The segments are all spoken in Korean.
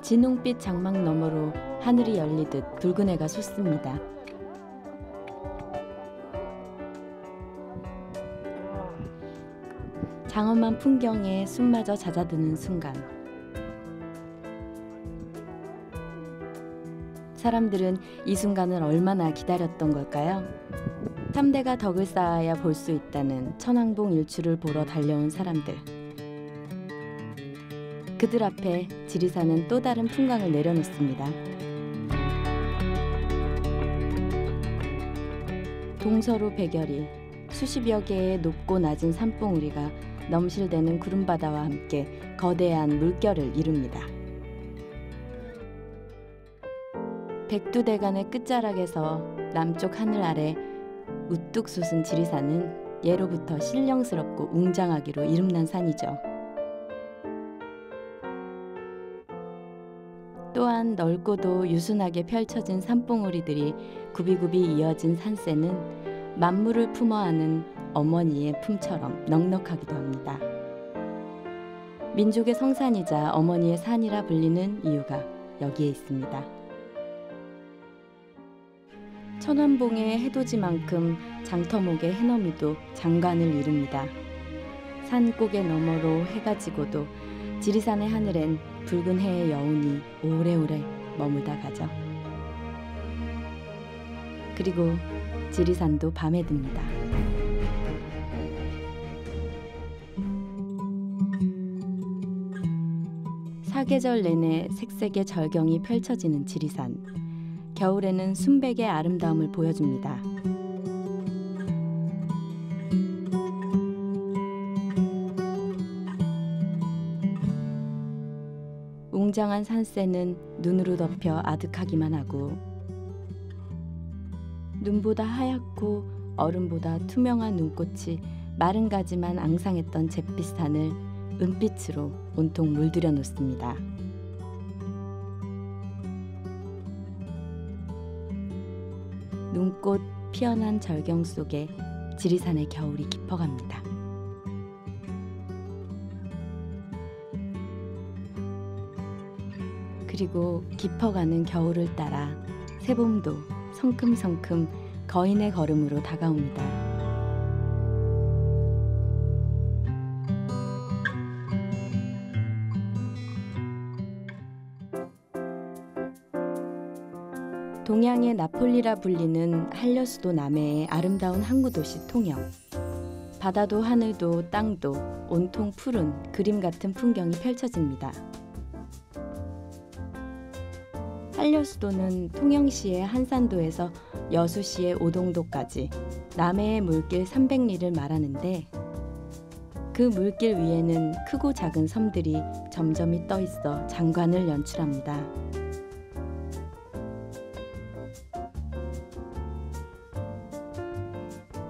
진홍빛 장막 너머로 하늘이 열리듯 붉은 해가 솟습니다. 장엄한 풍경에 숨마저 잦아드는 순간, 사람들은 이 순간을 얼마나 기다렸던 걸까요? 3대가 덕을 쌓아야 볼 수 있다는 천왕봉 일출을 보러 달려온 사람들. 그들 앞에 지리산은 또 다른 풍광을 내려놓습니다. 동서로 백열이, 수십여 개의 높고 낮은 산봉우리가 넘실대는 구름바다와 함께 거대한 물결을 이룹니다. 백두대간의 끝자락에서 남쪽 하늘 아래 우뚝 솟은 지리산은 예로부터 신령스럽고 웅장하기로 이름난 산이죠. 또한 넓고도 유순하게 펼쳐진 산봉우리들이 굽이굽이 이어진 산세는 만물을 품어 안은 어머니의 품처럼 넉넉하기도 합니다. 민족의 성산이자 어머니의 산이라 불리는 이유가 여기에 있습니다. 천왕봉의 해돋이만큼 장터목의 해넘이도 장관을 이룹니다. 산꼭의 너머로 해가 지고도 지리산의 하늘엔 붉은 해의 여운이 오래오래 머물다 가죠. 그리고 지리산도 밤에 듭니다. 사계절 내내 색색의 절경이 펼쳐지는 지리산. 겨울에는 순백의 아름다움을 보여줍니다. 웅장한 산세는 눈으로 덮여 아득하기만 하고, 눈보다 하얗고 얼음보다 투명한 눈꽃이 마른 가지만 앙상했던 잿빛 산을 은빛으로 온통 물들여 놓습니다. 눈꽃 피어난 절경 속에 지리산의 겨울이 깊어갑니다. 그리고 깊어가는 겨울을 따라 새봄도 성큼성큼 거인의 걸음으로 다가옵니다. 동양의 나폴리라 불리는 한려수도 남해의 아름다운 항구도시 통영. 바다도 하늘도 땅도 온통 푸른 그림 같은 풍경이 펼쳐집니다. 한려수도는 통영시의 한산도에서 여수시의 오동도까지 남해의 물길 300리를 말하는데, 그 물길 위에는 크고 작은 섬들이 점점이 떠 있어 장관을 연출합니다.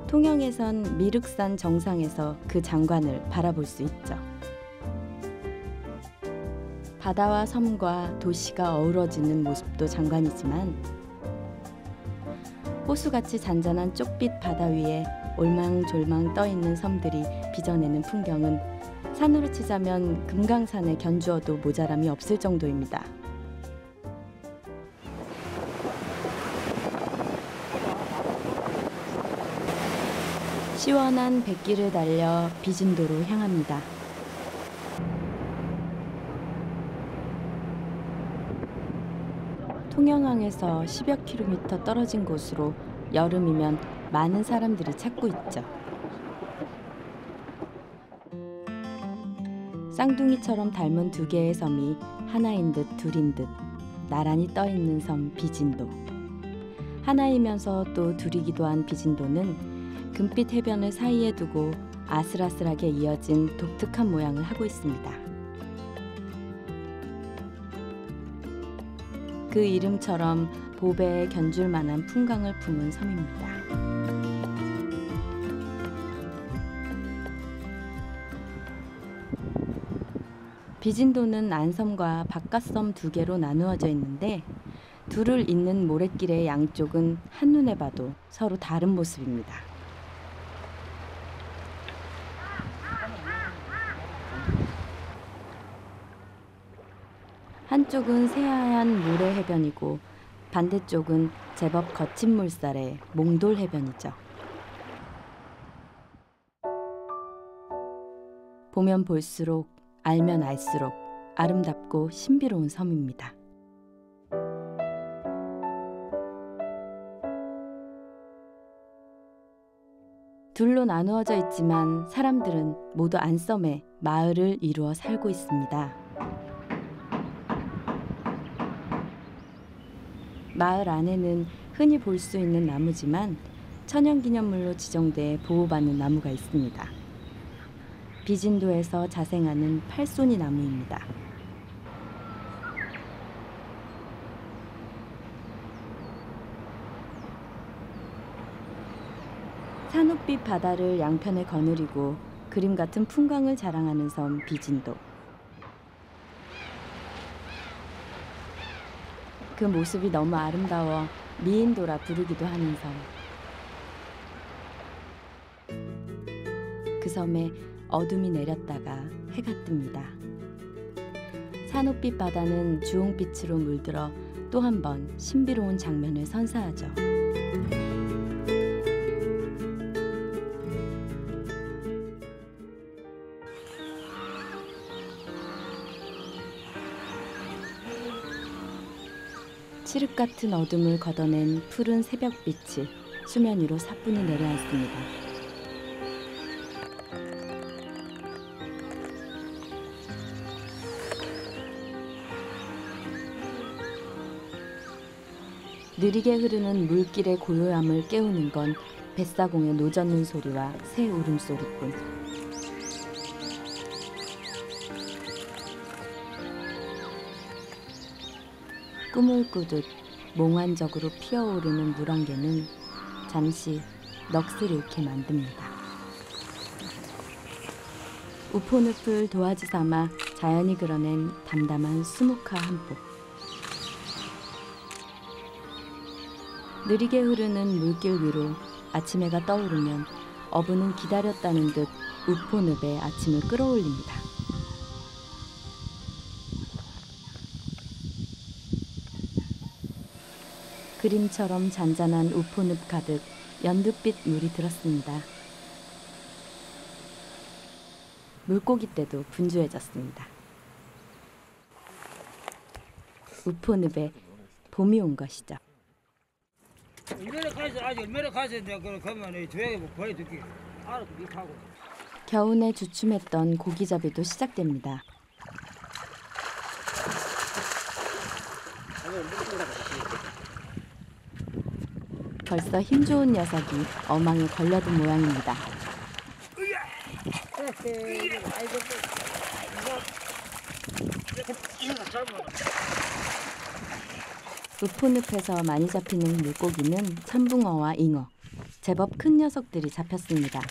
통영에선 미륵산 정상에서 그 장관을 바라볼 수 있죠. 바다와 섬과 도시가 어우러지는 모습도 장관이지만, 호수같이 잔잔한 쪽빛 바다 위에 올망졸망 떠있는 섬들이 빚어내는 풍경은 산으로 치자면 금강산에 견주어도 모자람이 없을 정도입니다. 시원한 백길을 달려 비진도로 향합니다. 통영항에서 10여 킬로미터 떨어진 곳으로 여름이면 많은 사람들이 찾고 있죠. 쌍둥이처럼 닮은 두 개의 섬이 하나인 듯 둘인 듯 나란히 떠있는 섬 비진도. 하나이면서 또 둘이기도 한 비진도는 금빛 해변을 사이에 두고 아슬아슬하게 이어진 독특한 모양을 하고 있습니다. 그 이름처럼 보배에 견줄 만한 풍광을 품은 섬입니다. 비진도는 안섬과 바깥섬 두 개로 나누어져 있는데, 둘을 잇는 모래길의 양쪽은 한눈에 봐도 서로 다른 모습입니다. 한쪽은 새하얀 모래 해변이고 반대쪽은 제법 거친 물살의 몽돌 해변이죠. 보면 볼수록 알면 알수록 아름답고 신비로운 섬입니다. 둘로 나누어져 있지만 사람들은 모두 안섬에 마을을 이루어 살고 있습니다. 마을 안에는 흔히 볼 수 있는 나무지만 천연기념물로 지정돼 보호받는 나무가 있습니다. 비진도에서 자생하는 팔손이 나무입니다. 산호빛 바다를 양편에 거느리고 그림 같은 풍광을 자랑하는 섬 비진도. 그 모습이 너무 아름다워 미인도라 부르기도 하는 섬. 그 섬에 어둠이 내렸다가 해가 뜹니다. 산호빛 바다는 주홍빛으로 물들어 또 한 번 신비로운 장면을 선사하죠. 칠흑 같은 어둠을 걷어낸 푸른 새벽빛이 수면 위로 사뿐히 내려앉습니다. 느리게 흐르는 물길의 고요함을 깨우는 건 뱃사공의 노젓는 소리와 새 울음소리뿐. 꿈을 꾸듯 몽환적으로 피어오르는 물안개는 잠시 넋을 잃게 만듭니다. 우포늪을 도화지 삼아 자연이 그려낸 담담한 수묵화 한 폭. 느리게 흐르는 물길 위로 아침 해가 떠오르면 어부는 기다렸다는 듯 우포늪에 아침을 끌어올립니다. 그림처럼 잔잔한 우포늪 가득 연두빛 물이 들었습니다. 물고기 떼도 분주해졌습니다. 우포늪에 봄이 온 것이죠. 얼마나 가서 아직 얼마나 가서 내가 그러면 조용히 보여줄게. 알아서 하고. 겨우내 주춤했던 고기잡이도 시작됩니다. 벌써 힘 좋은 녀석이 어망에 걸려든 모양입니다. 우포늪에서 많이 잡히는 물고기는 참붕어와 잉어, 제법 큰 녀석들이 잡혔습니다.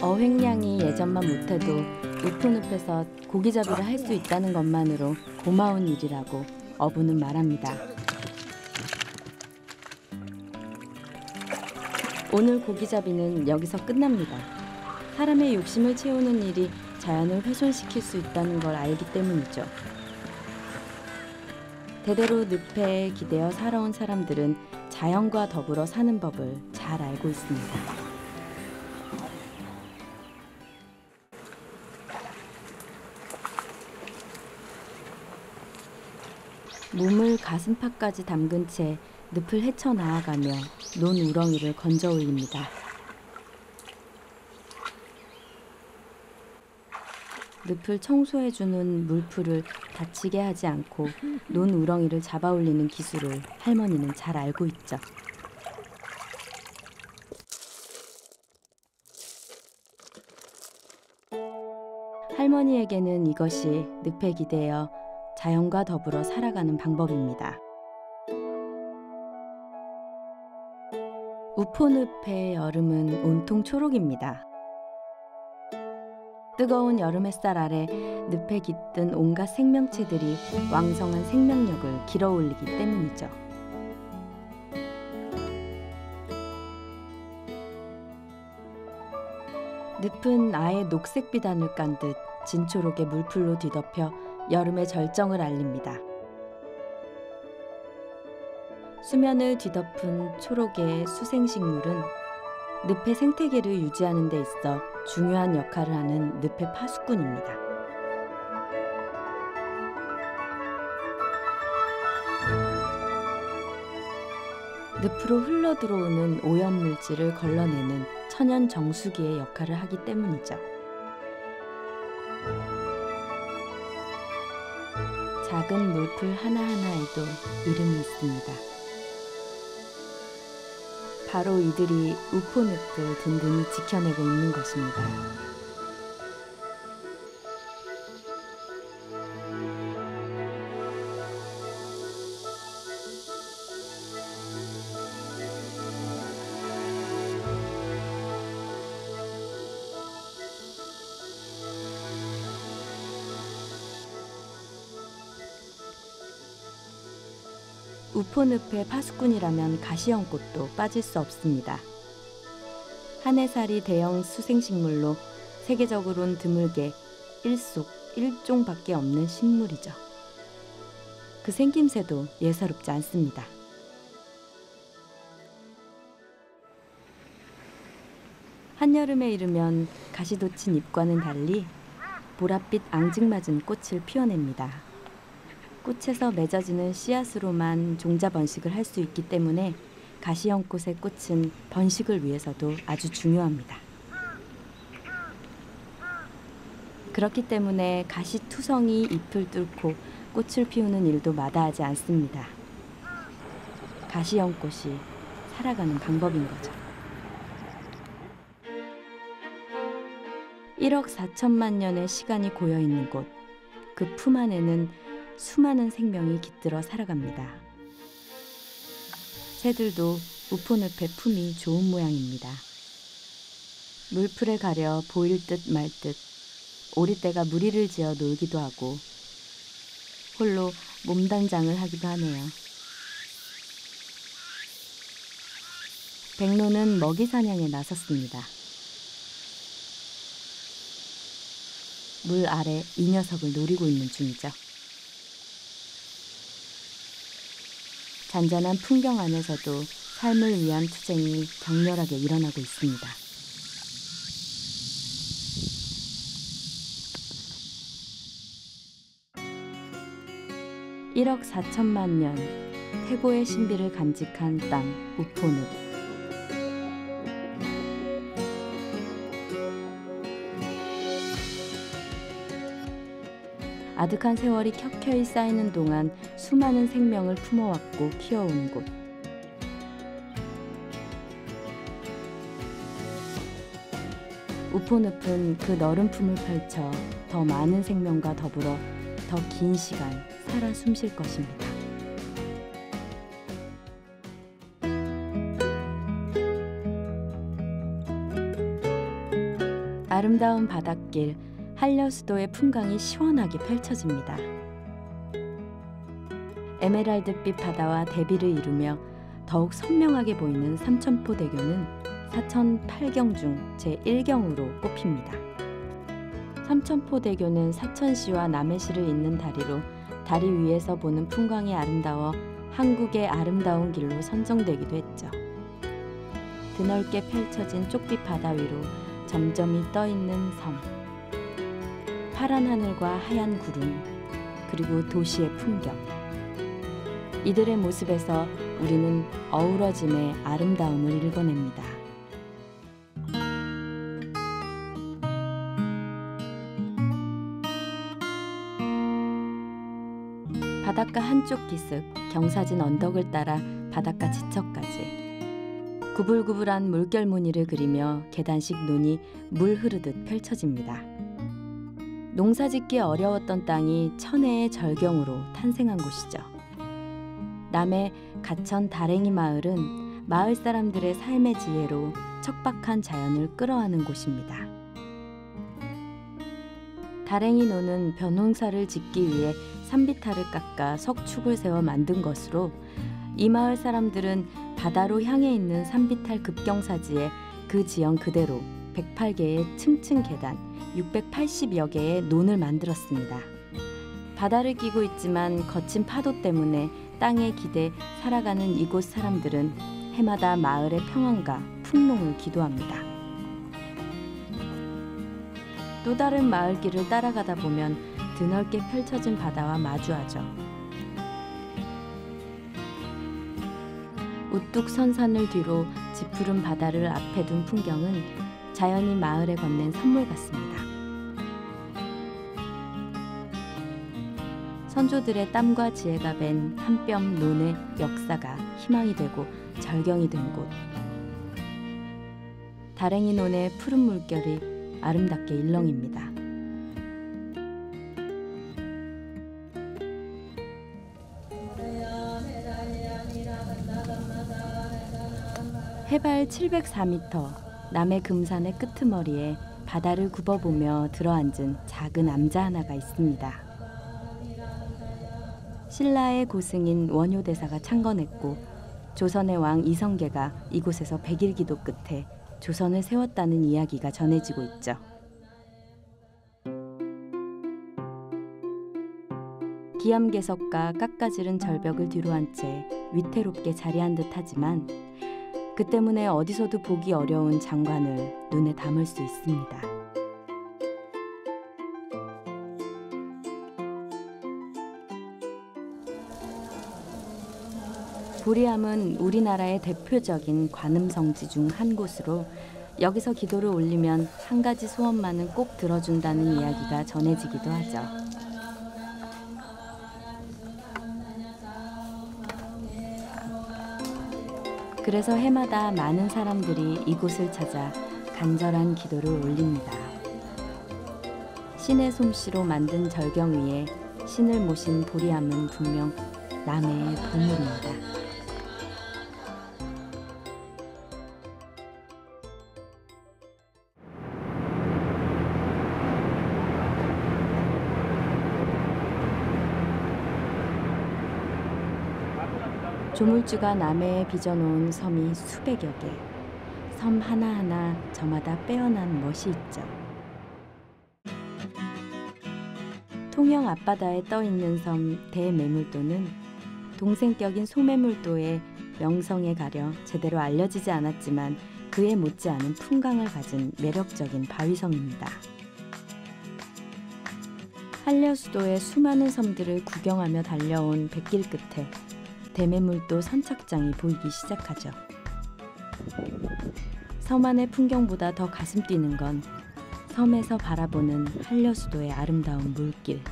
어획량이 예전만 못해도 우포늪에서 고기잡이를 할 수 있다는 것만으로 고마운 일이라고 어부는 말합니다. 오늘 고기잡이는 여기서 끝납니다. 사람의 욕심을 채우는 일이 자연을 훼손시킬 수 있다는 걸 알기 때문이죠. 대대로 늪에 기대어 살아온 사람들은 자연과 더불어 사는 법을 잘 알고 있습니다. 몸을 가슴팍까지 담근 채 늪을 헤쳐나아가며 논 우렁이를 건져 올립니다. 늪을 청소해주는 물풀을 다치게 하지 않고 논 우렁이를 잡아 올리는 기술을 할머니는 잘 알고 있죠. 할머니에게는 이것이 늪에 기대어 자연과 더불어 살아가는 방법입니다. 우포늪의 여름은 온통 초록입니다. 뜨거운 여름 햇살 아래 늪에 깃든 온갖 생명체들이 왕성한 생명력을 길어올리기 때문이죠. 늪은 아예 녹색빛 하늘 깐 듯 진초록의 물풀로 뒤덮여 여름의 절정을 알립니다. 수면을 뒤덮은 초록의 수생식물은 늪의 생태계를 유지하는 데 있어 중요한 역할을 하는 늪의 파수꾼입니다. 늪으로 흘러들어오는 오염물질을 걸러내는 천연 정수기의 역할을 하기 때문이죠. 작은 물풀 하나하나에도 이름이 있습니다. 바로 이들이 우포늪을 든든히 지켜내고 있는 것입니다. 우포늪의 파수꾼이라면 가시연꽃도 빠질 수 없습니다. 한해살이 대형 수생식물로 세계적으론 드물게 일속 1종밖에 없는 식물이죠. 그 생김새도 예사롭지 않습니다. 한여름에 이르면 가시 돋친 잎과는 달리 보랏빛 앙증맞은 꽃을 피워냅니다. 꽃에서 맺어지는 씨앗으로만 종자 번식을 할 수 있기 때문에 가시연꽃의 꽃은 번식을 위해서도 아주 중요합니다. 그렇기 때문에 가시투성이 잎을 뚫고 꽃을 피우는 일도 마다하지 않습니다. 가시연꽃이 살아가는 방법인 거죠. 1억 4천만 년의 시간이 고여있는 곳, 그 품 안에는 수많은 생명이 깃들어 살아갑니다. 새들도 우포늪의 품이 좋은 모양입니다. 물풀에 가려 보일 듯 말 듯 오리떼가 무리를 지어 놀기도 하고 홀로 몸단장을 하기도 하네요. 백로는 먹이 사냥에 나섰습니다. 물 아래 이 녀석을 노리고 있는 중이죠. 잔잔한 풍경 안에서도 삶을 위한 투쟁이 격렬하게 일어나고 있습니다. (1억 4천만 년) 태고의 신비를 간직한 땅 우포늪. 아득한 세월이 켜켜이 쌓이는 동안 수많은 생명을 품어왔고 키워온 곳. 우포늪은 그 너른 품을 펼쳐 더 많은 생명과 더불어 더 긴 시간 살아 숨쉴 것입니다. 아름다운 바닷길, 한려수도의 풍광이 시원하게 펼쳐집니다. 에메랄드빛 바다와 대비를 이루며 더욱 선명하게 보이는 삼천포대교는 사천 8경 중 제1경으로 꼽힙니다. 삼천포대교는 사천시와 남해시를 잇는 다리로 다리 위에서 보는 풍광이 아름다워 한국의 아름다운 길로 선정되기도 했죠. 드넓게 펼쳐진 쪽빛 바다 위로 점점이 떠있는 섬. 파란 하늘과 하얀 구름, 그리고 도시의 풍경. 이들의 모습에서 우리는 어우러짐의 아름다움을 읽어냅니다. 바닷가 한쪽 기슭, 경사진 언덕을 따라 바닷가 지척까지 구불구불한 물결 무늬를 그리며 계단식 논이 물 흐르듯 펼쳐집니다. 농사짓기 어려웠던 땅이 천혜의 절경으로 탄생한 곳이죠. 남해 가천 다랭이 마을은 마을 사람들의 삶의 지혜로 척박한 자연을 끌어안은 곳입니다. 다랭이 노는 벼농사를 짓기 위해 산비탈을 깎아 석축을 세워 만든 것으로 이 마을 사람들은 바다로 향해 있는 산비탈 급경사지에 그 지형 그대로 108개의 층층 계단, 680여 개의 논을 만들었습니다. 바다를 끼고 있지만 거친 파도 때문에 땅에 기대 살아가는 이곳 사람들은 해마다 마을의 평안과 풍농을 기도합니다. 또 다른 마을길을 따라가다 보면 드넓게 펼쳐진 바다와 마주하죠. 우뚝 선 산을 뒤로 짙푸른 바다를 앞에 둔 풍경은 자연이 마을에 건넨 선물 같습니다. 선조들의 땀과 지혜가 밴 한 뼘 논의 역사가 희망이 되고 절경이 된 곳. 다랭이 논의 푸른 물결이 아름답게 일렁입니다. 해발 704m, 남해 금산의 끄트머리에 바다를 굽어보며 들어앉은 작은 암자 하나가 있습니다. 신라의 고승인 원효대사가 창건했고 조선의 왕 이성계가 이곳에서 백일기도 끝에 조선을 세웠다는 이야기가 전해지고 있죠. 기암괴석과 깎아지른 절벽을 뒤로한 채 위태롭게 자리한 듯하지만 그 때문에 어디서도 보기 어려운 장관을 눈에 담을 수 있습니다. 보리암은 우리나라의 대표적인 관음성지 중 한 곳으로 여기서 기도를 올리면 한 가지 소원만은 꼭 들어준다는 이야기가 전해지기도 하죠. 그래서 해마다 많은 사람들이 이곳을 찾아 간절한 기도를 올립니다. 신의 솜씨로 만든 절경 위에 신을 모신 보리암은 분명 남해의 보물입니다. 조물주가 남해에 빚어놓은 섬이 수백여 개. 섬 하나하나 저마다 빼어난 멋이 있죠. 통영 앞바다에 떠있는 섬 대매물도는 동생격인 소매물도의 명성에 가려 제대로 알려지지 않았지만 그에 못지않은 풍광을 가진 매력적인 바위섬입니다. 한려수도의 수많은 섬들을 구경하며 달려온 백길 끝에 대매물도 선착장이 보이기 시작하죠. 섬 안의 풍경보다 더 가슴 뛰는 건 섬에서 바라보는 한려수도의 아름다운 물길.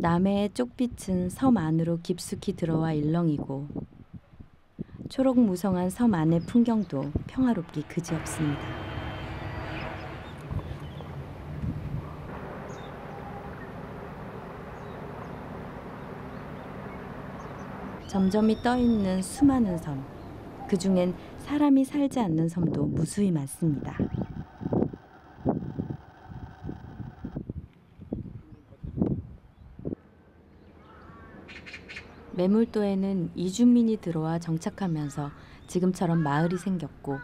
남해의 쪽빛은 섬 안으로 깊숙이 들어와 일렁이고 초록무성한 섬 안의 풍경도 평화롭기 그지없습니다. 점점이 떠있는 수많은 섬, 그중엔 사람이 살지 않는 섬도 무수히 많습니다. 매물도에는 이주민이 들어와 정착하면서 지금처럼 마을이 생겼고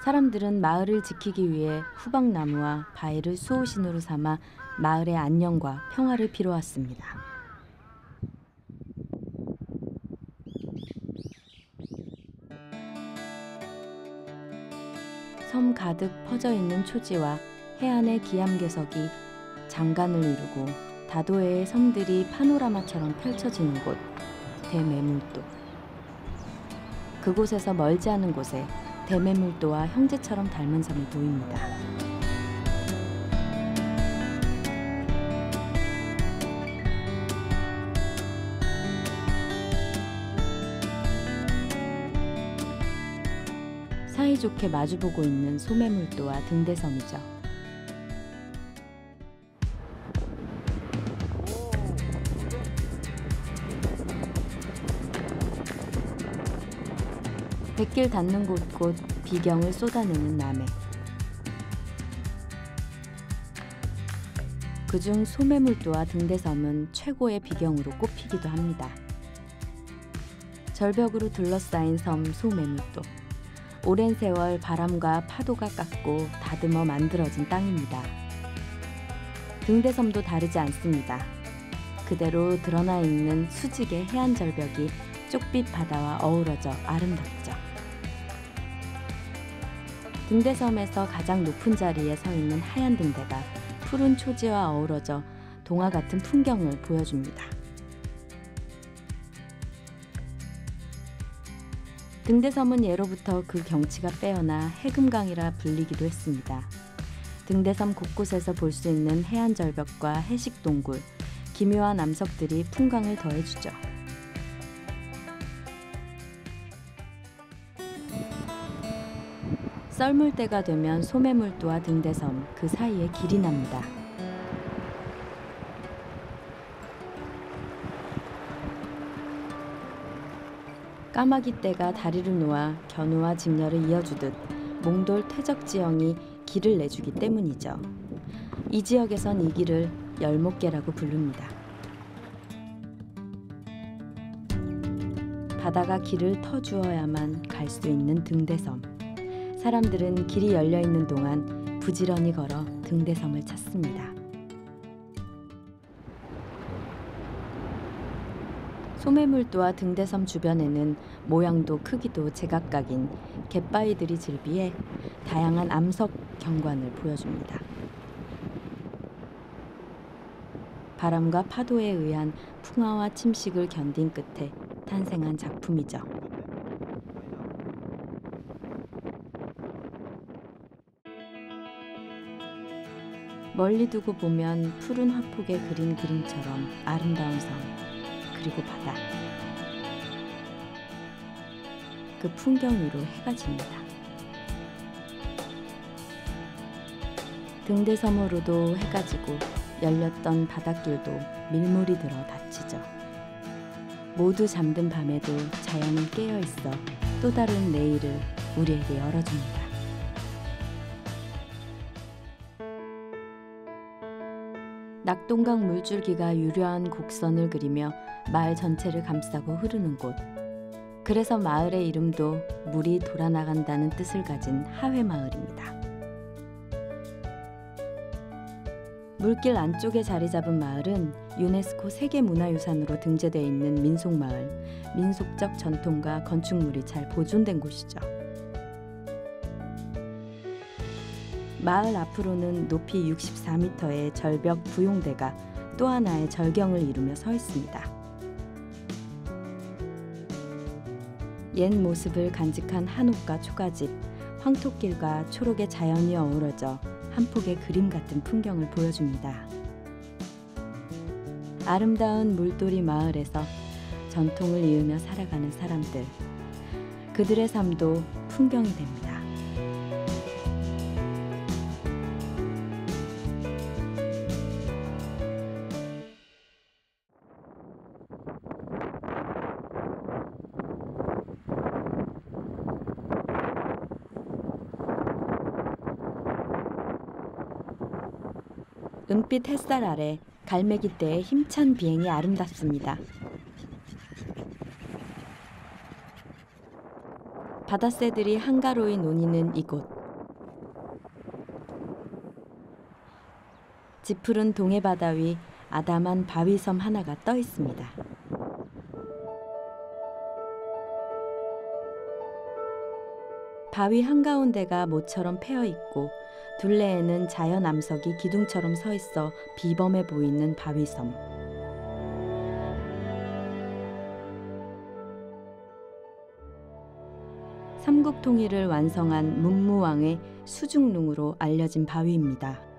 사람들은 마을을 지키기 위해 후박나무와 바위를 수호신으로 삼아 마을의 안녕과 평화를 빌어왔습니다. 섬 가득 퍼져있는 초지와 해안의 기암괴석이 장관을 이루고 다도해의 섬들이 파노라마처럼 펼쳐지는 곳, 대매물도. 그곳에서 멀지 않은 곳에 대매물도와 형제처럼 닮은 섬이 보입니다. 사이좋게 마주보고 있는 소매물도와 등대섬이죠. 백길 닿는 곳곳 비경을 쏟아내는 남해. 그중 소매물도와 등대섬은 최고의 비경으로 꼽히기도 합니다. 절벽으로 둘러싸인 섬 소매물도. 오랜 세월 바람과 파도가 깎고 다듬어 만들어진 땅입니다. 등대섬도 다르지 않습니다. 그대로 드러나 있는 수직의 해안 절벽이 쪽빛 바다와 어우러져 아름답죠. 등대섬에서 가장 높은 자리에 서 있는 하얀 등대가 푸른 초지와 어우러져 동화 같은 풍경을 보여줍니다. 등대섬은 예로부터 그 경치가 빼어나 해금강이라 불리기도 했습니다. 등대섬 곳곳에서 볼 수 있는 해안 절벽과 해식 동굴, 기묘한 암석들이 풍광을 더해주죠. 썰물 때가 되면 소매물도와 등대섬 그 사이에 길이 납니다. 까마귀 떼가 다리를 놓아 견우와 직녀를 이어주듯 몽돌 퇴적 지형이 길을 내주기 때문이죠. 이 지역에선 이 길을 열목계라고 부릅니다. 바다가 길을 터주어야만 갈 수 있는 등대섬. 사람들은 길이 열려 있는 동안 부지런히 걸어 등대섬을 찾습니다. 소매물도와 등대섬 주변에는 모양도 크기도 제각각인 갯바위들이 즐비해 다양한 암석 경관을 보여줍니다. 바람과 파도에 의한 풍화와 침식을 견딘 끝에 탄생한 작품이죠. 멀리 두고 보면 푸른 화폭에 그린 그림처럼 아름다운 섬, 그리고 바다. 그 풍경 위로 해가 집니다. 등대섬으로도 해가 지고 열렸던 바닷길도 밀물이 들어 닫히죠. 모두 잠든 밤에도 자연은 깨어있어 또 다른 내일을 우리에게 열어줍니다. 낙동강 물줄기가 유려한 곡선을 그리며 마을 전체를 감싸고 흐르는 곳. 그래서 마을의 이름도 물이 돌아나간다는 뜻을 가진 하회마을입니다. 물길 안쪽에 자리 잡은 마을은 유네스코 세계문화유산으로 등재되어 있는 민속마을, 민속적 전통과 건축물이 잘 보존된 곳이죠. 마을 앞으로는 높이 64m의 절벽 부용대가 또 하나의 절경을 이루며 서 있습니다. 옛 모습을 간직한 한옥과 초가집, 황토길과 초록의 자연이 어우러져 한 폭의 그림 같은 풍경을 보여줍니다. 아름다운 물돌이 마을에서 전통을 이으며 살아가는 사람들, 그들의 삶도 풍경이 됩니다. 은빛 햇살 아래 갈매기떼의 힘찬 비행이 아름답습니다. 바다새들이 한가로이 노니는 이곳. 짙푸른 동해바다 위 아담한 바위섬 하나가 떠 있습니다. 바위 한가운데가 모처럼 패여 있고 둘레에는 자연 암석이 기둥처럼 서 있어 비범해 보이는 바위섬. 삼국 통일을 완성한 문무왕의 수중릉으로 알려진 바위입니다.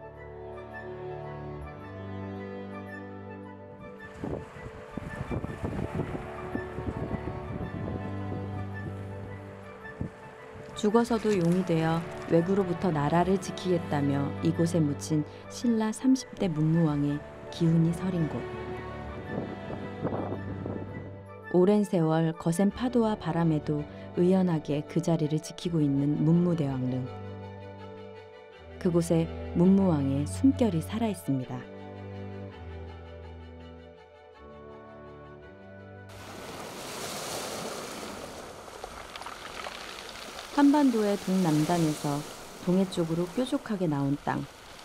죽어서도 용이 되어 외구로부터 나라를 지키겠다며 이곳에 묻힌 신라 30대 문무왕의 기운이 서린 곳. 오랜 세월 거센 파도와 바람에도 의연하게 그 자리를 지키고 있는 문무대왕릉. 그곳에 문무왕의 숨결이 살아있습니다. 한반도의 동남단에서 동해 쪽으로 뾰족하게 나온 땅,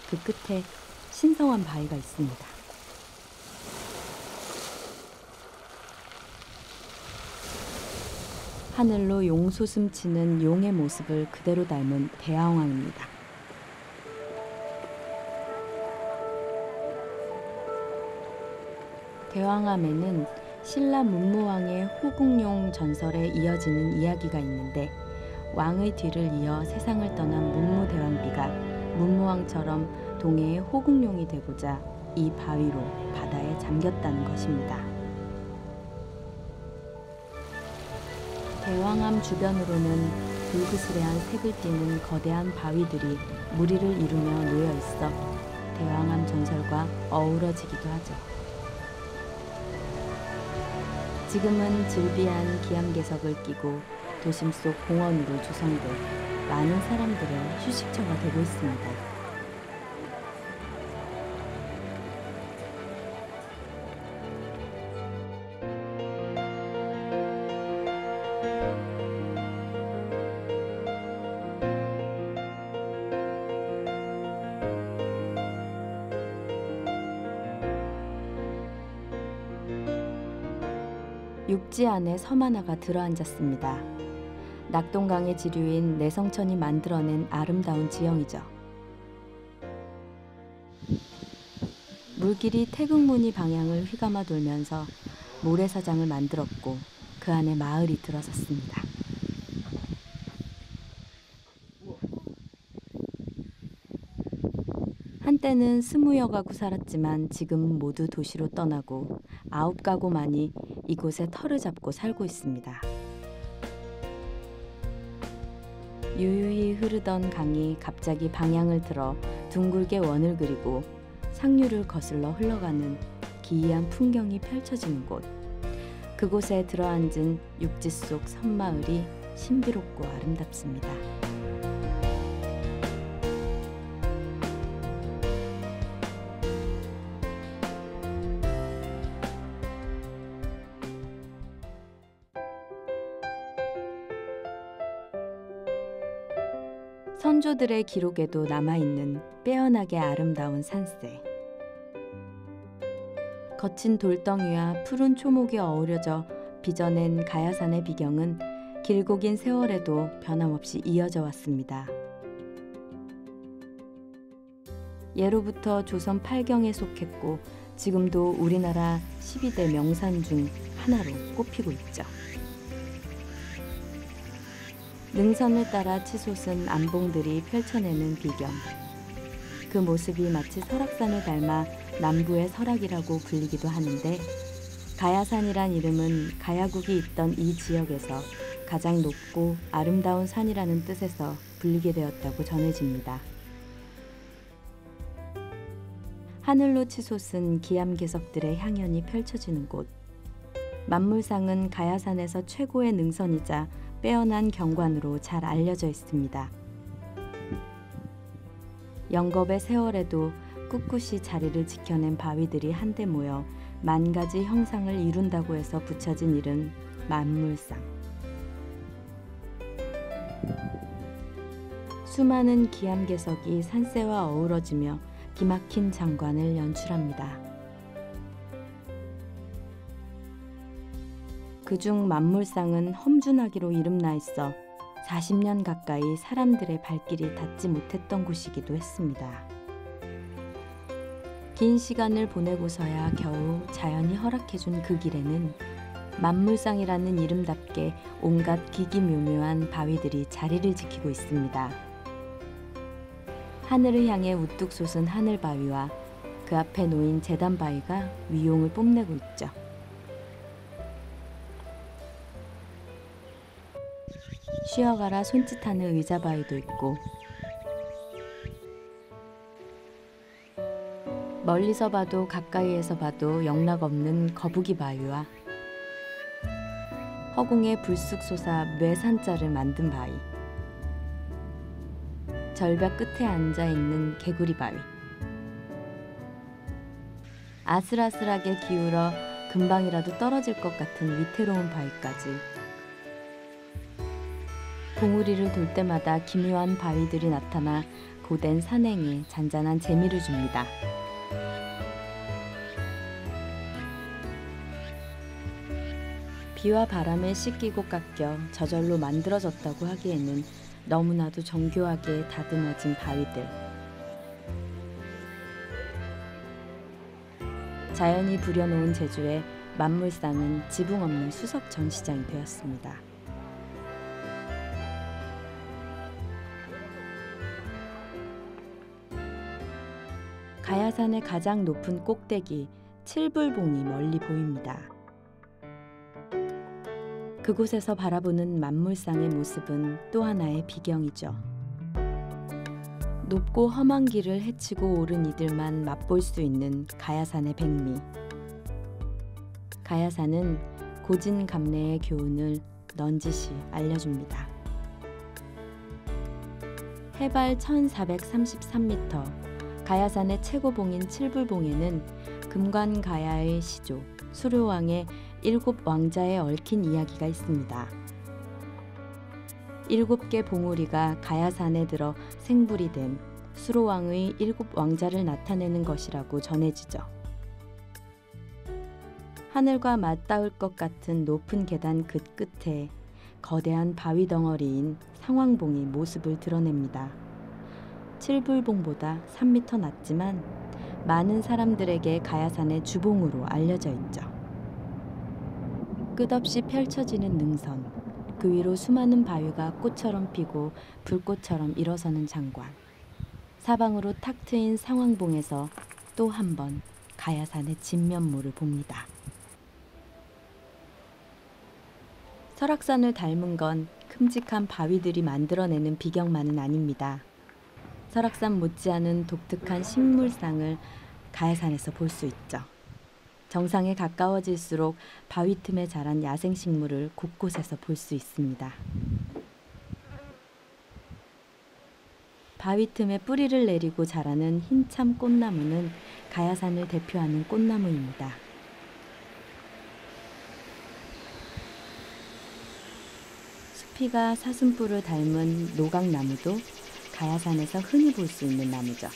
그 끝에 신성한 바위가 있습니다. 하늘로 용솟음 치는 용의 모습을 그대로 닮은 대하왕입니다. 대왕암에는 신라 문무왕의 호국용 전설에 이어지는 이야기가 있는데, 왕의 뒤를 이어 세상을 떠난 문무대왕비가 문무왕처럼 동해의 호국용이 되고자 이 바위로 바다에 잠겼다는 것입니다. 대왕암 주변으로는 불그스레한 색을 띠는 거대한 바위들이 무리를 이루며 놓여 있어 대왕암 전설과 어우러지기도 하죠. 지금은 즐비한 기암괴석을 끼고 도심 속 공원으로 조성돼 많은 사람들의 휴식처가 되고 있습니다. 육지 안에 섬 하나가 들어앉았습니다. 낙동강의 지류인 내성천이 만들어낸 아름다운 지형이죠. 물길이 태국무늬 방향을 휘감아 돌면서 모래사장을 만들었고 그 안에 마을이 들어섰습니다. 한때는 20여 가구 살았지만 지금은 모두 도시로 떠나고 9가구만이 이곳에 터를 잡고 살고 있습니다. 유유히 흐르던 강이 갑자기 방향을 틀어 둥글게 원을 그리고 상류를 거슬러 흘러가는 기이한 풍경이 펼쳐지는 곳. 그곳에 들어앉은 육지 속 섬마을이 신비롭고 아름답습니다. 선조들의 기록에도 남아있는 빼어나게 아름다운 산세. 거친 돌덩이와 푸른 초목이 어우러져 빚어낸 가야산의 비경은 길고 긴 세월에도 변함없이 이어져 왔습니다. 예로부터 조선 8경에 속했고 지금도 우리나라 12대 명산 중 하나로 꼽히고 있죠. 능선을 따라 치솟은 암봉들이 펼쳐내는 비경. 그 모습이 마치 설악산을 닮아 남부의 설악이라고 불리기도 하는데, 가야산이란 이름은 가야국이 있던 이 지역에서 가장 높고 아름다운 산이라는 뜻에서 불리게 되었다고 전해집니다. 하늘로 치솟은 기암괴석들의 향연이 펼쳐지는 곳. 만물상은 가야산에서 최고의 능선이자 빼어난 경관으로 잘 알려져 있습니다. 영겁의 세월에도 꿋꿋이 자리를 지켜낸 바위들이 한데 모여 만가지 형상을 이룬다고 해서 붙여진 이름 만물상. 수많은 기암괴석이 산세와 어우러지며 기막힌 장관을 연출합니다. 그중 만물상은 험준하기로 이름나 있어 40년 가까이 사람들의 발길이 닿지 못했던 곳이기도 했습니다. 긴 시간을 보내고서야 겨우 자연이 허락해준 그 길에는 만물상이라는 이름답게 온갖 기기묘묘한 바위들이 자리를 지키고 있습니다. 하늘을 향해 우뚝 솟은 하늘바위와 그 앞에 놓인 재단바위가 위용을 뽐내고 있죠. 쉬어가라 손짓하는 의자바위도 있고, 멀리서 봐도 가까이에서 봐도 영락없는 거북이바위와 허공에 불쑥 솟아 뇌산자를 만든 바위, 절벽 끝에 앉아있는 개구리바위, 아슬아슬하게 기울어 금방이라도 떨어질 것 같은 위태로운 바위까지 봉우리를 돌 때마다 기묘한 바위들이 나타나 고된 산행에 잔잔한 재미를 줍니다. 비와 바람에 씻기고 깎여 저절로 만들어졌다고 하기에는 너무나도 정교하게 다듬어진 바위들. 자연이 부려놓은 제주에 만물상은 지붕 없는 수석 전시장이 되었습니다. 가야산의 가장 높은 꼭대기 칠불봉이 멀리 보입니다. 그곳에서 바라보는 만물상의 모습은 또 하나의 비경이죠. 높고 험한 길을 헤치고 오른 이들만 맛볼 수 있는 가야산의 백미. 가야산은 고진감래의 교훈을 넌지시 알려줍니다. 해발 1433m, 가야산의 최고봉인 칠불봉에는 금관가야의 시조, 수료왕의 7왕자에 얽힌 이야기가 있습니다. 7개 봉우리가 가야산에 들어 생불이 된 수로왕의 7왕자를 나타내는 것이라고 전해지죠. 하늘과 맞닿을 것 같은 높은 계단 그 끝에 거대한 바위 덩어리인 상왕봉이 모습을 드러냅니다. 칠불봉보다 3m 낮지만 많은 사람들에게 가야산의 주봉으로 알려져 있죠. 끝없이 펼쳐지는 능선, 그 위로 수많은 바위가 꽃처럼 피고 불꽃처럼 일어서는 장관. 사방으로 탁 트인 상왕봉에서 또 한 번 가야산의 진면모를 봅니다. 설악산을 닮은 건 큼직한 바위들이 만들어내는 비경만은 아닙니다. 설악산 못지않은 독특한 식물상을 가야산에서 볼 수 있죠. 정상에 가까워질수록 바위 틈에 자란 야생식물을 곳곳에서 볼 수 있습니다. 바위 틈에 뿌리를 내리고 자라는 흰참 꽃나무는 가야산을 대표하는 꽃나무입니다. 수피가 사슴뿔을 닮은 노각나무도 가야산에서 흔히 볼 수 있는 나무죠.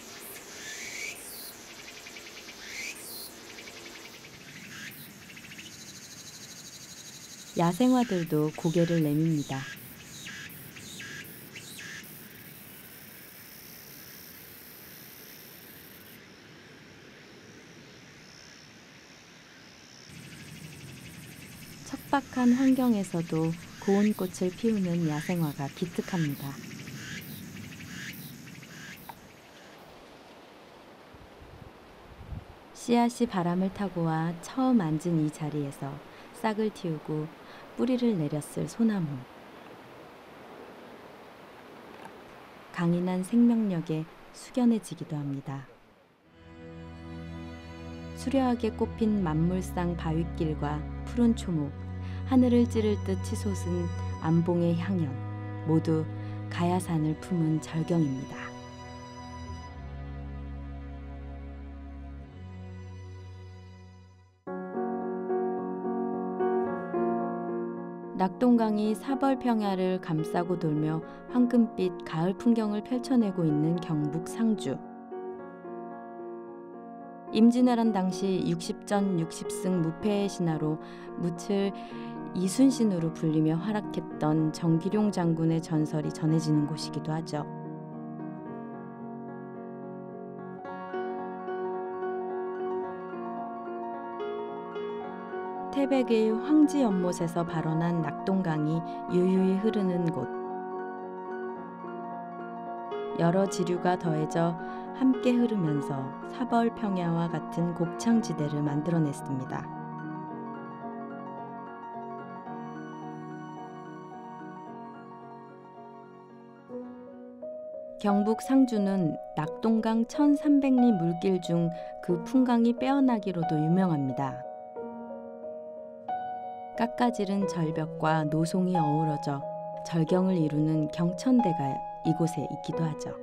야생화들도 고개를 내밉니다. 척박한 환경에서도 고운 꽃을 피우는 야생화가 기특합니다. 씨앗이 바람을 타고 와 처음 앉은 이 자리에서 싹을 틔우고 뿌리를 내렸을 소나무. 강인한 생명력에 숙연해지기도 합니다. 수려하게 꽃핀 만물상 바윗길과 푸른 초목, 하늘을 찌를 듯 치솟은 안봉의 향연, 모두 가야산을 품은 절경입니다. 낙동강이 사벌평야를 감싸고 돌며 황금빛 가을 풍경을 펼쳐내고 있는 경북 상주. 임진왜란 당시 60전 60승 무패의 신하로 무칠 이순신으로 불리며 활약했던 정기룡 장군의 전설이 전해지는 곳이기도 하죠. 태백의 황지 연못에서 발원한 낙동강이 유유히 흐르는 곳. 여러 지류가 더해져 함께 흐르면서 사벌평야와 같은 곡창지대를 만들어냈습니다. 경북 상주는 낙동강 1300리 물길 중 그 풍광이 빼어나기로도 유명합니다. 깎아지른 절벽과 노송이 어우러져 절경을 이루는 경천대가 이곳에 있기도 하죠.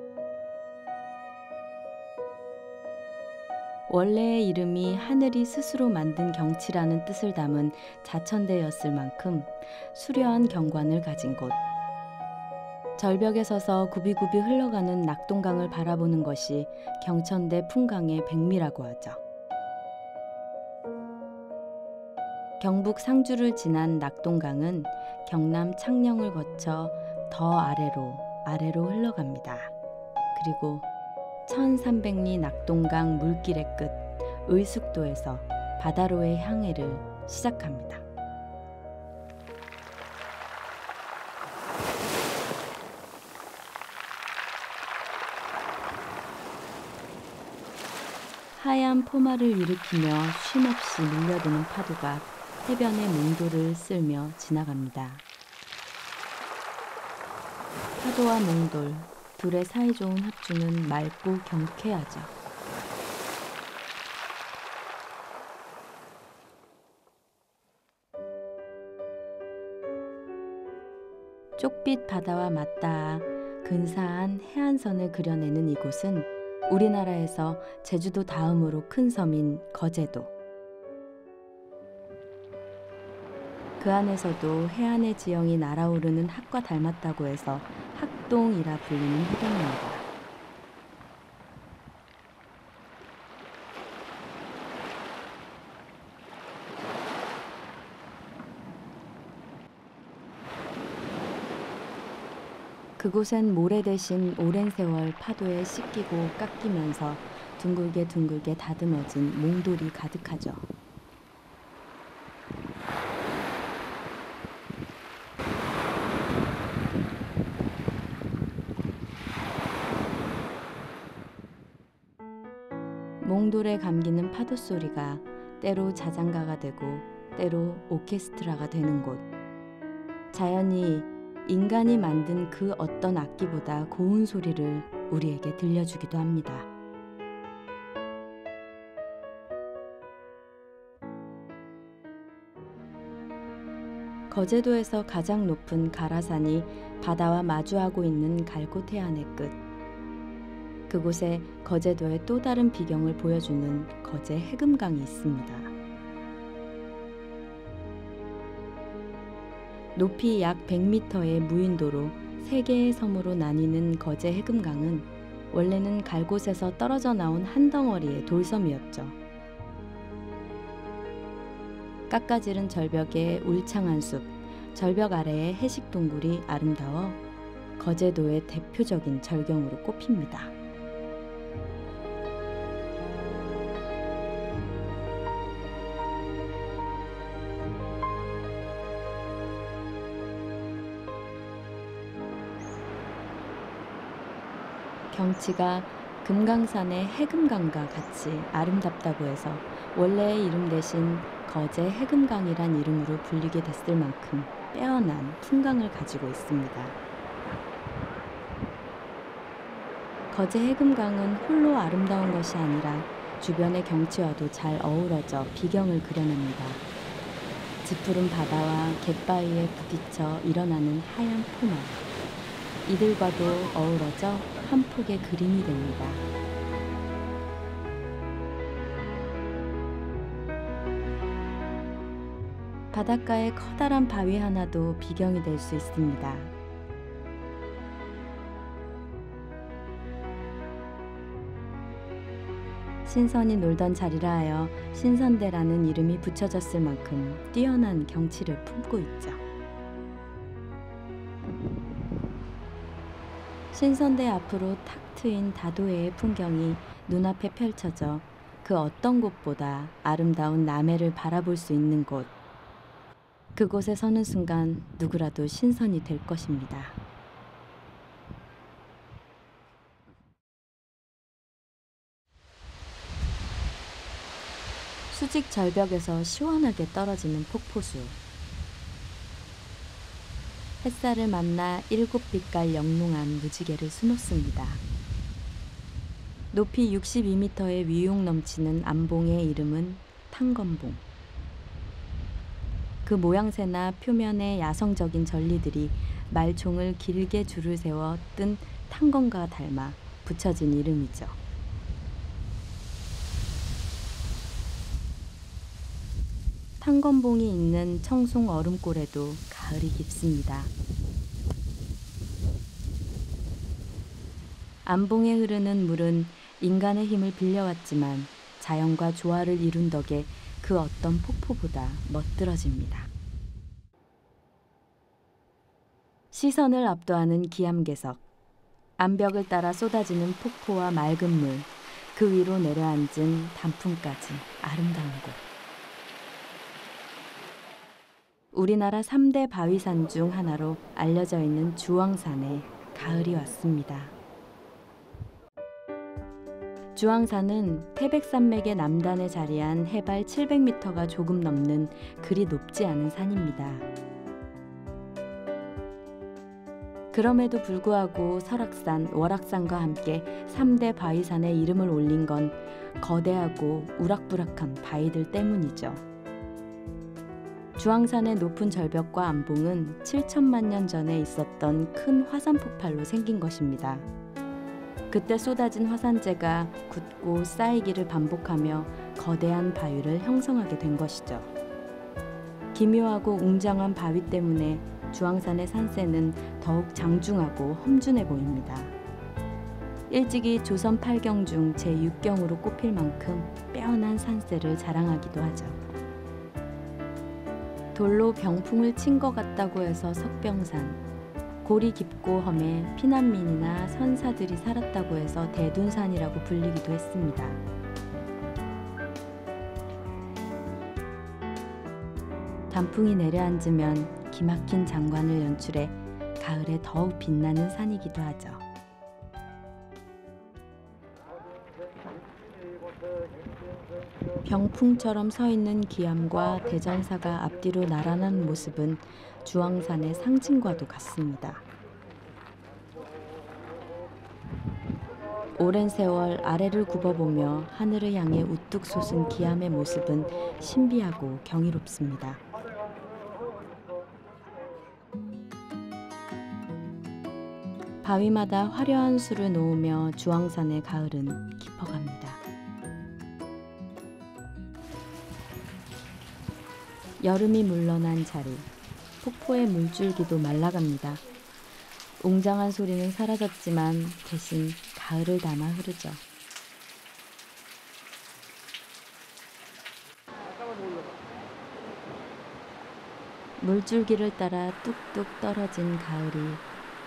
원래의 이름이 하늘이 스스로 만든 경치라는 뜻을 담은 자천대였을 만큼 수려한 경관을 가진 곳. 절벽에 서서 굽이굽이 흘러가는 낙동강을 바라보는 것이 경천대 풍광의 백미라고 하죠. 경북 상주를 지난 낙동강은 경남 창녕을 거쳐 더 아래로 흘러갑니다. 그리고 1300리 낙동강 물길의 끝 의숙도에서 바다로의 향해를 시작합니다. 하얀 포마를 일으키며 쉼없이 밀려드는 파도가 해변의 몽돌을 쓸며 지나갑니다. 파도와 몽돌, 둘의 사이좋은 합주는 맑고 경쾌하죠. 쪽빛 바다와 맞닿아 근사한 해안선을 그려내는 이곳은 우리나라에서 제주도 다음으로 큰 섬인 거제도. 그 안에서도 해안의 지형이 날아오르는 학과 닮았다고 해서 학동이라 불리는 해변입니다. 그곳엔 모래 대신 오랜 세월 파도에 씻기고 깎이면서 둥글게 다듬어진 몽돌이 가득하죠. 몽돌에 감기는 파도 소리가 때로 자장가가 되고 때로 오케스트라가 되는 곳. 자연이 인간이 만든 그 어떤 악기보다 고운 소리를 우리에게 들려주기도 합니다. 거제도에서 가장 높은 가라산이 바다와 마주하고 있는 갈곳 해안의 끝. 그곳에 거제도의 또 다른 비경을 보여주는 거제 해금강이 있습니다. 높이 약 100m의 무인도로 3개의 섬으로 나뉘는 거제 해금강은 원래는 갈곳에서 떨어져 나온 한 덩어리의 돌섬이었죠. 깎아지른 절벽의 울창한 숲, 절벽 아래의 해식 동굴이 아름다워 거제도의 대표적인 절경으로 꼽힙니다. 경치가 금강산의 해금강과 같이 아름답다고 해서 원래의 이름 대신 거제 해금강이란 이름으로 불리게 됐을 만큼 빼어난 풍광을 가지고 있습니다. 거제 해금강은 홀로 아름다운 것이 아니라 주변의 경치와도 잘 어우러져 비경을 그려냅니다. 짙푸른 바다와 갯바위에 부딪혀 일어나는 하얀 포마. 이들과도 어우러져 한 폭의 그림이 됩니다. 바닷가에 커다란 바위 하나도 비경이 될 수 있습니다. 신선이 놀던 자리라 하여 신선대라는 이름이 붙여졌을 만큼 뛰어난 경치를 품고 있죠. 신선대 앞으로 탁 트인 다도해의 풍경이 눈앞에 펼쳐져 그 어떤 곳보다 아름다운 남해를 바라볼 수 있는 곳. 그곳에 서는 순간 누구라도 신선이 될 것입니다. 수직 절벽에서 시원하게 떨어지는 폭포수. 햇살을 만나 7빛깔 영롱한 무지개를 수놓습니다. 높이 62m의 위용 넘치는 암봉의 이름은 탕건봉. 그 모양새나 표면의 야성적인 전리들이 말총을 길게 줄을 세워 뜬 탕건과 닮아 붙여진 이름이죠. 탕건봉이 있는 청송 얼음골에도 가을이 깊습니다. 안봉에 흐르는 물은 인간의 힘을 빌려왔지만 자연과 조화를 이룬 덕에 그 어떤 폭포보다 멋들어집니다. 시선을 압도하는 기암괴석, 암벽을 따라 쏟아지는 폭포와 맑은 물, 그 위로 내려앉은 단풍까지 아름다운 곳. 우리나라 3대 바위산 중 하나로 알려져 있는 주황산에 가을이 왔습니다. 주황산은 태백산맥의 남단에 자리한 해발 700m가 조금 넘는 그리 높지 않은 산입니다. 그럼에도 불구하고 설악산, 월악산과 함께 3대 바위산에 이름을 올린 건 거대하고 우락부락한 바위들 때문이죠. 주황산의 높은 절벽과 암봉은 7천만 년 전에 있었던 큰 화산 폭발로 생긴 것입니다. 그때 쏟아진 화산재가 굳고 쌓이기를 반복하며 거대한 바위를 형성하게 된 것이죠. 기묘하고 웅장한 바위 때문에 주황산의 산세는 더욱 장중하고 험준해 보입니다. 일찍이 조선 8경 중 제6경으로 꼽힐 만큼 빼어난 산세를 자랑하기도 하죠. 돌로 병풍을 친 것 같다고 해서 석병산, 골이 깊고 험해 피난민이나 선사들이 살았다고 해서 대둔산이라고 불리기도 했습니다. 단풍이 내려앉으면 기막힌 장관을 연출해 가을에 더욱 빛나는 산이기도 하죠. 병풍처럼 서 있는 기암과 대전사가 앞뒤로 나란한 모습은 주황산의 상징과도 같습니다. 오랜 세월 아래를 굽어보며 하늘을 향해 우뚝 솟은 기암의 모습은 신비하고 경이롭습니다. 바위마다 화려한 수를 놓으며 주황산의 가을은 깊어갑니다. 여름이 물러난 자리, 폭포의 물줄기도 말라갑니다. 웅장한 소리는 사라졌지만 대신 가을을 담아 흐르죠. 물줄기를 따라 뚝뚝 떨어진 가을이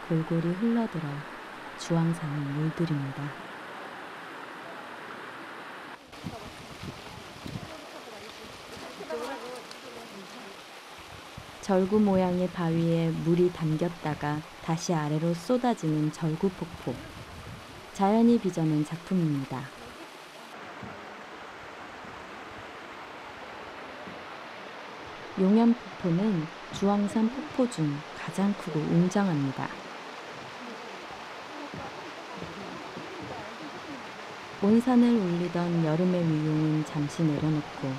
골골이 흘러들어 주황산을 물들입니다. 절구 모양의 바위에 물이 담겼다가 다시 아래로 쏟아지는 절구폭포. 자연이 빚어낸 작품입니다. 용연폭포는 주황산 폭포 중 가장 크고 웅장합니다. 온 산을 울리던 여름의 위용은 잠시 내려놓고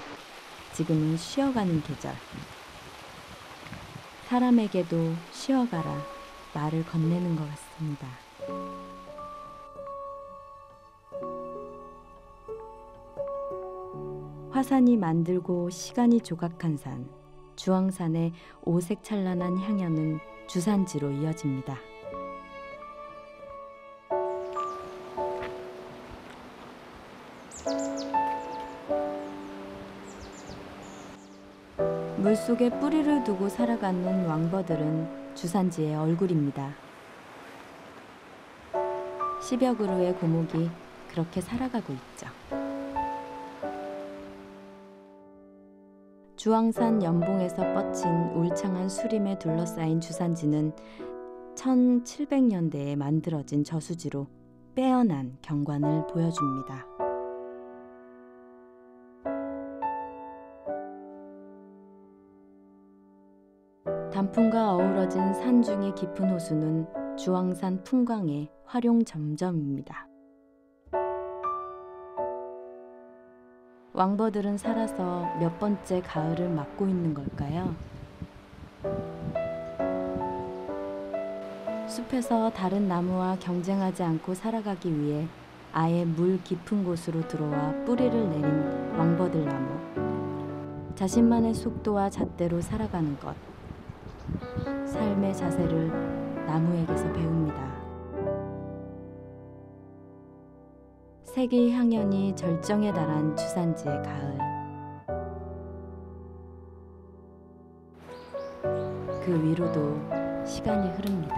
지금은 쉬어가는 계절. 사람에게도 쉬어가라 말을 건네는 것 같습니다. 화산이 만들고 시간이 조각한 산, 주황산의 오색 찬란한 향연은 주산지로 이어집니다. 물속에 뿌리를 두고 살아가는 왕버들은 주산지의 얼굴입니다. 10여 그루의 고목이 그렇게 살아가고 있죠. 주황산 연봉에서 뻗친 울창한 수림에 둘러싸인 주산지는 1700년대에 만들어진 저수지로 빼어난 경관을 보여줍니다. 단풍과 어우러진 산중의 깊은 호수는 주황산 풍광의 활용점점입니다. 왕버들은 살아서 몇 번째 가을을 맞고 있는 걸까요? 숲에서 다른 나무와 경쟁하지 않고 살아가기 위해 아예 물 깊은 곳으로 들어와 뿌리를 내린 왕버들 나무. 자신만의 속도와 잣대로 살아가는 것. 삶의 자세를 나무에게서 배웁니다. 세계의 향연이 절정에 달한 주산지의 가을. 그 위로도 시간이 흐릅니다.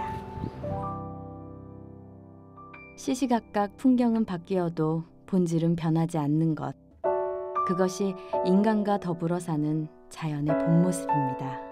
시시각각 풍경은 바뀌어도 본질은 변하지 않는 것. 그것이 인간과 더불어 사는 자연의 본 모습입니다.